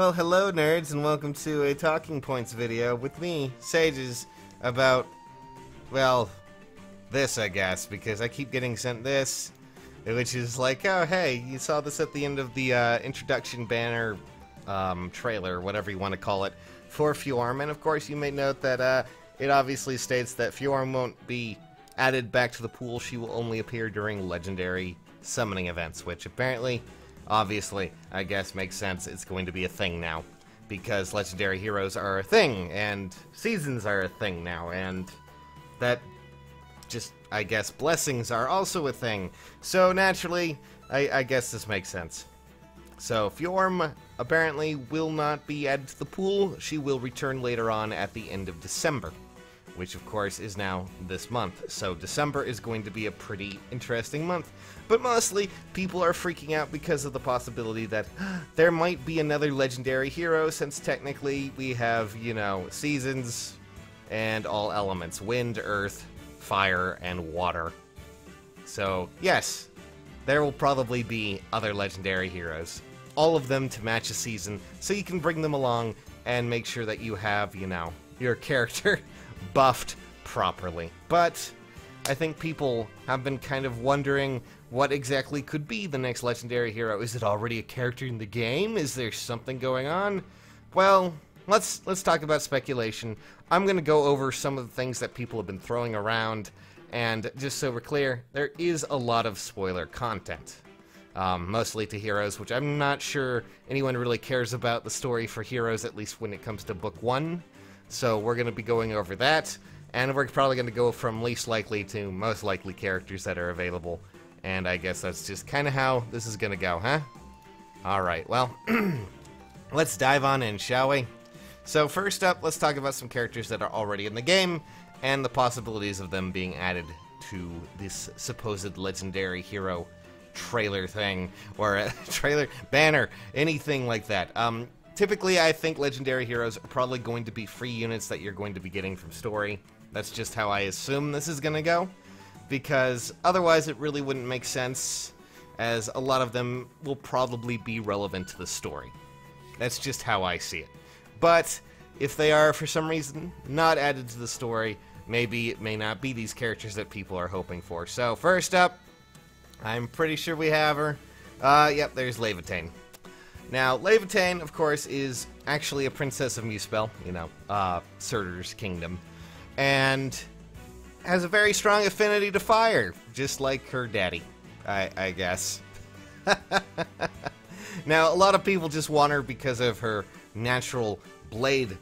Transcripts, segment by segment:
Well, hello nerds, and welcome to a Talking Points video with me, Sages, about, well, this, I guess, because I keep getting sent this, which is like, oh, hey, you saw this at the end of the introduction banner, trailer, whatever you want to call it, for Fjorm, and of course you may note that it obviously states that Fjorm won't be added back to the pool. She will only appear during legendary summoning events, which apparently, obviously, I guess makes sense. It's going to be a thing now, because legendary heroes are a thing, and seasons are a thing now, and that just, I guess, blessings are also a thing. So naturally, I guess this makes sense. So Fjorm apparently will not be added to the pool. She will return later on at the end of December, which of course is now this month. So December is going to be a pretty interesting month. But mostly, people are freaking out because of the possibility that there might be another legendary hero, since technically we have, you know, seasons and all elements. Wind, earth, fire, and water. So, yes, there will probably be other legendary heroes. All of them to match a season, so you can bring them along and make sure that you have, you know, your character buffed properly. But I think people have been kind of wondering what exactly could be the next legendary hero. Is it already a character in the game? Is there something going on? Well, let's talk about speculation. I'm going to go over some of the things that people have been throwing around, and just so we're clear, there is a lot of spoiler content. Mostly to Heroes, which I'm not sure anyone really cares about the story for Heroes, at least when it comes to Book 1. So we're going to be going over that, and we're probably going to go from least likely to most likely characters that are available. And I guess that's just kind of how this is going to go, huh? Alright, well, let's dive on in, shall we? So first up, let's talk about some characters that are already in the game, and the possibilities of them being added to this supposed legendary hero trailer thing, or a trailer banner, anything like that. Typically, I think legendary heroes are probably going to be free units that you're going to be getting from story. That's just how I assume this is going to go, because otherwise it really wouldn't make sense, as a lot of them will probably be relevant to the story. That's just how I see it. But if they are, for some reason, not added to the story, maybe it may not be these characters that people are hoping for. So first up, I'm pretty sure we have her. Yep, there's Laitanin. Now, Laitanin, of course, is actually a princess of Muspel, you know, Surtur's kingdom, and has a very strong affinity to fire, just like her daddy, I guess. Now, a lot of people just want her because of her natural blade.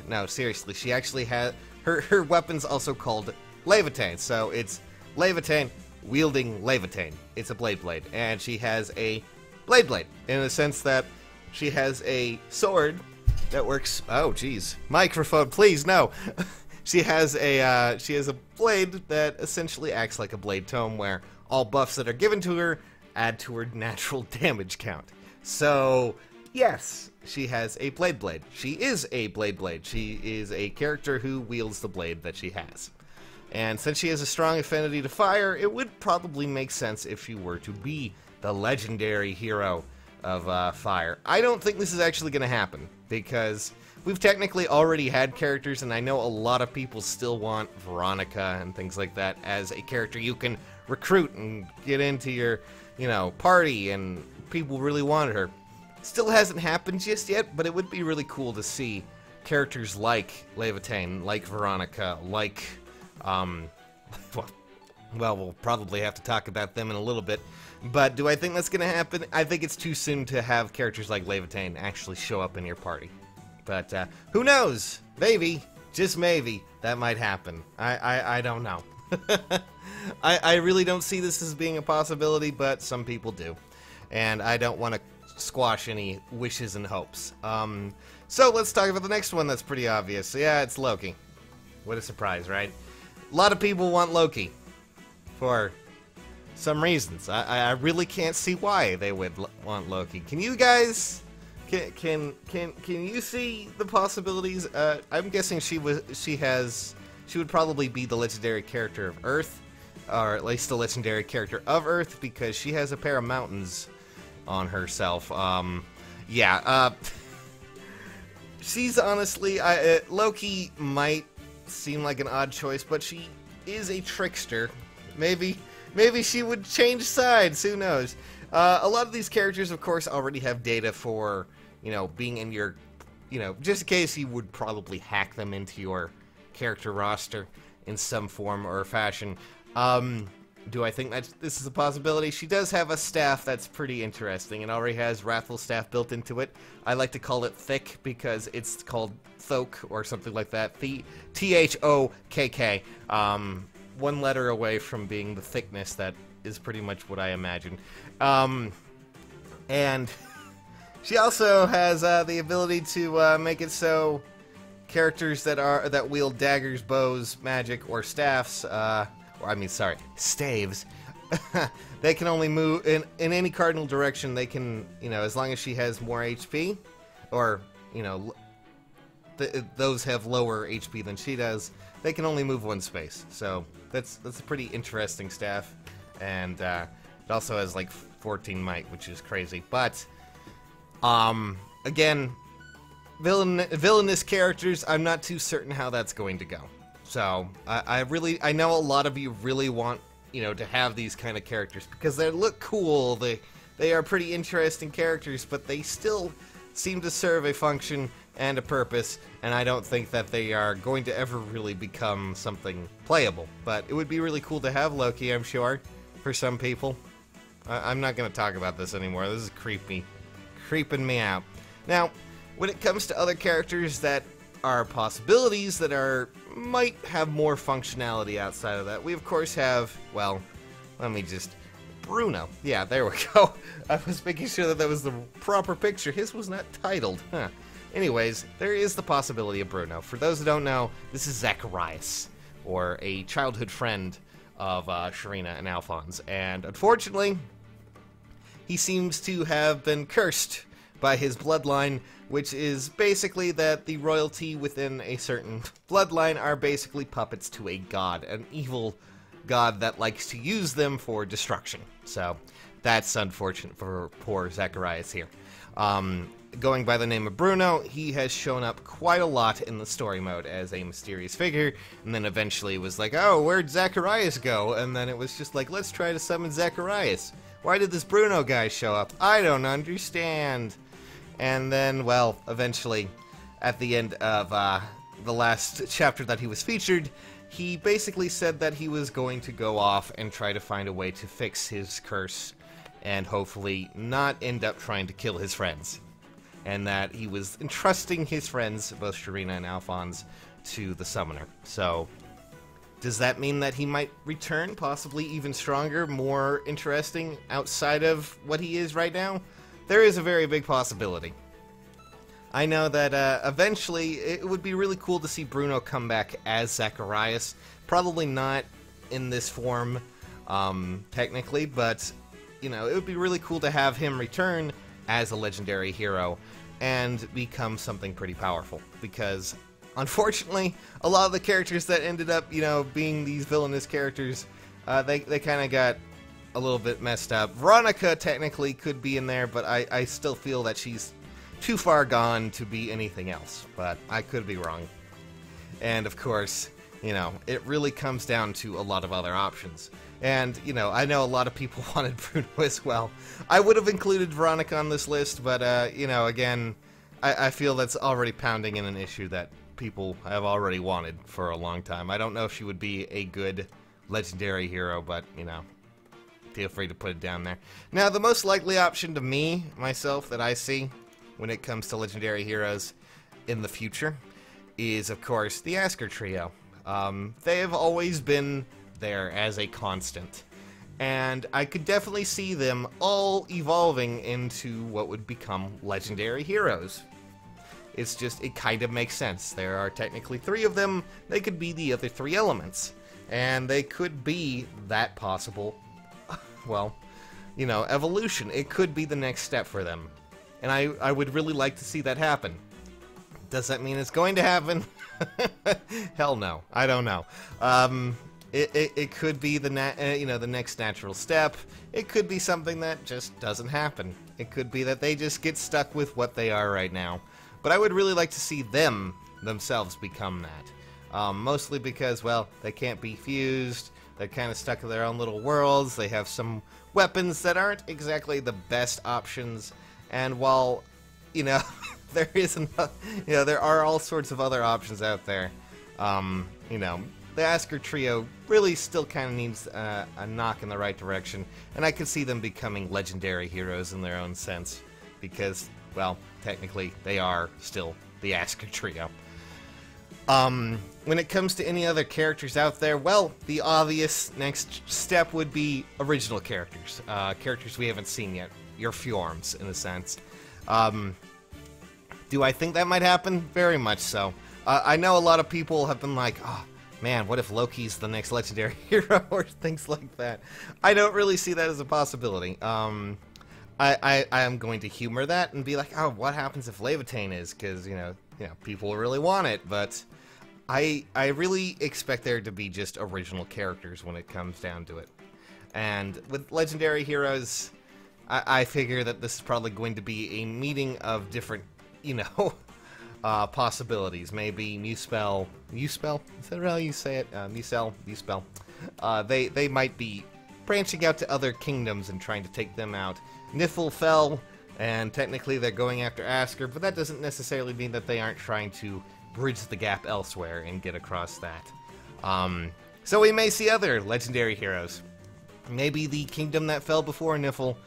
No, seriously, she actually has, her weapon's also called Laitanin, so it's Laitanin wielding Laitanin. It's a blade, and she has a blade, in the sense that she has a sword that works. Oh, geez, microphone, please, no. She has a blade that essentially acts like a blade tome, where all buffs that are given to her add to her natural damage count. So, yes, she has a blade. She is a blade. She is a character who wields the blade that she has. And since she has a strong affinity to fire, it would probably make sense if she were to be the legendary hero of fire. I don't think this is actually going to happen, because we've technically already had characters, and I know a lot of people still want Veronica and things like that as a character you can recruit and get into your, you know, party, and people really wanted her. Still hasn't happened just yet, but it would be really cool to see characters like Laitanin, like Veronica, like well, we'll probably have to talk about them in a little bit. But do I think that's going to happen? I think it's too soon to have characters like Laitanin actually show up in your party. But who knows? Maybe, just maybe, that might happen. I don't know. I really don't see this as being a possibility, but some people do. And I don't want to squash any wishes and hopes. So let's talk about the next one that's pretty obvious. Yeah, it's Loki. What a surprise, right? A lot of people want Loki for some reasons. I really can't see why they would want Loki. Can you guys? Can you see the possibilities? I'm guessing she would probably be the legendary character of Earth, or at least the legendary character of Earth, because she has a pair of mountains on herself. Yeah. she's honestly, Loki might seem like an odd choice, but she is a trickster. Maybe she would change sides. Who knows? A lot of these characters, of course, already have data for, being in your, just in case you would probably hack them into your character roster in some form or fashion. Do I think that this is a possibility? She does have a staff that's pretty interesting. It already has Wrathful Staff built into it. I like to call it Thick because it's called Thok or something like that. Thokk. One letter away from being the thickness that is pretty much what I imagine. And she also has the ability to make it so characters that wield daggers, bows, magic, or staffs, staves, they can only move in any cardinal direction. They can, as long as she has more HP, or, those have lower HP than she does, they can only move one space. So that's a pretty interesting staff, and it also has like 14 might, which is crazy. But again, villainous characters, I'm not too certain how that's going to go. So I know a lot of you really want, to have these kind of characters because they look cool. They are pretty interesting characters, but they still seem to serve a function and a purpose, and I don't think that they are going to ever really become something playable. But it would be really cool to have Loki, I'm sure, for some people. I'm not going to talk about this anymore. This is creeping me out. Now, when it comes to other characters that are possibilities that might have more functionality outside of that, we of course have, Bruno. Yeah, there we go. I was making sure that was the proper picture. His was not titled. Huh. Anyways, there is the possibility of Bruno. For those who don't know, this is Zacharias, or a childhood friend of Sharina and Alphonse. And unfortunately, he seems to have been cursed by his bloodline, which is basically that the royalty within a certain bloodline are basically puppets to a god, an evil god that likes to use them for destruction. So that's unfortunate for poor Zacharias here. Going by the name of Bruno, he has shown up quite a lot in the story mode as a mysterious figure, and then eventually was like, oh, where'd Zacharias go? And then it was just like, let's try to summon Zacharias. Why did this Bruno guy show up? I don't understand. And then, well, eventually, at the end of the last chapter that he was featured, he basically said that he was going to go off and try to find a way to fix his curse and hopefully not end up trying to kill his friends. And that he was entrusting his friends, both Sharina and Alphonse, to the summoner. So, does that mean that he might return, possibly even stronger, more interesting, outside of what he is right now? There is a very big possibility. I know that eventually it would be really cool to see Bruno come back as Zacharias. Probably not in this form, technically, but, it would be really cool to have him return as a legendary hero and become something pretty powerful. Because, unfortunately, a lot of the characters that ended up, being these villainous characters, they kind of got a little bit messed up. Veronica technically could be in there, but I still feel that she's too far gone to be anything else, but I could be wrong. And of course, it really comes down to a lot of other options. And, I know a lot of people wanted Bruno as well. I would have included Veronica on this list, but, again, I feel that's already pounding in an issue that people have already wanted for a long time. I don't know if she would be a good legendary hero, but, feel free to put it down there. Now, the most likely option to me, myself, that I see when it comes to legendary heroes in the future is, of course, the Asker Trio. They have always been there as a constant, and I could definitely see them all evolving into what would become legendary heroes. It's just, it kind of makes sense. There are technically 3 of them. They could be the other 3 elements, and they could be that possible, evolution. It could be the next step for them, and I would really like to see that happen. Does that mean it's going to happen? Hell no. I don't know. It could be the next natural step. It could be something that just doesn't happen. It could be that they just get stuck with what they are right now. but I would really like to see them themselves become that. Mostly because, well, they can't be fused, they're kind of stuck in their own little worlds, they have some weapons that aren't exactly the best options, and while, you know, there are all sorts of other options out there, you know, the Asker trio really still kind of needs a knock in the right direction, and I could see them becoming legendary heroes in their own sense, because, well, technically, they are still the Asker trio. When it comes to any other characters out there, well, the obvious next step would be original characters. Characters we haven't seen yet. Your Fjorms, in a sense. Do I think that might happen? Very much so. I know a lot of people have been like, oh, man, what if Loki's the next legendary hero, or things like that. I don't really see that as a possibility. I am going to humor that and be like, oh, what happens if Laitanin is? Because, you know, people really want it, but I really expect there to be just original characters when it comes down to it. And with legendary heroes, I figure that this is probably going to be a meeting of different, you know, possibilities. Maybe Muspel, is that how you say it? Muspel. They might be branching out to other kingdoms and trying to take them out. Niffle fell, and technically they're going after Asker, but that doesn't necessarily mean that they aren't trying to bridge the gap elsewhere and get across that. So we may see other legendary heroes. Maybe the kingdom that fell before Niffle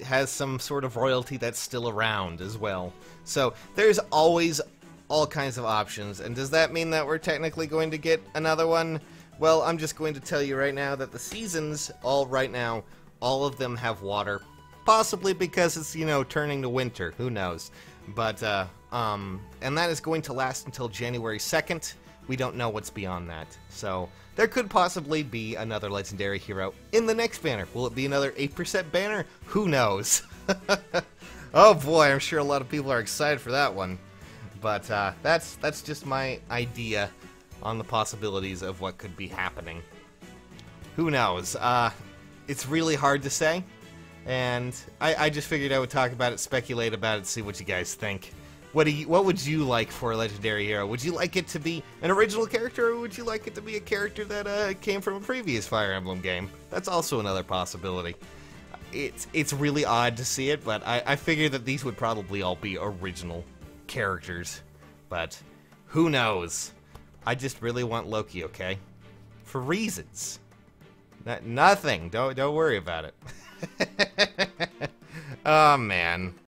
has some sort of royalty that's still around as well. So there's always all kinds of options, and does that mean that we're technically going to get another one? Well, I'm just going to tell you right now that the seasons, right now, all of them have water. Possibly because it's, you know, turning to winter, who knows. But, and that is going to last until January 2nd. We don't know what's beyond that. So, there could possibly be another legendary hero in the next banner. Will it be another 8% banner? Who knows? Oh boy, I'm sure a lot of people are excited for that one. But, that's just my idea on the possibilities of what could be happening. Who knows? It's really hard to say. And I just figured I would talk about it, speculate about it, see what you guys think. What would you like for a legendary hero? Would you like it to be an original character, or would you like it to be a character that came from a previous Fire Emblem game? That's also another possibility. It's really odd to see it, but I figure that these would probably all be original characters. But who knows? I just really want Loki, okay? For reasons. Nothing. Don't worry about it. Oh, man.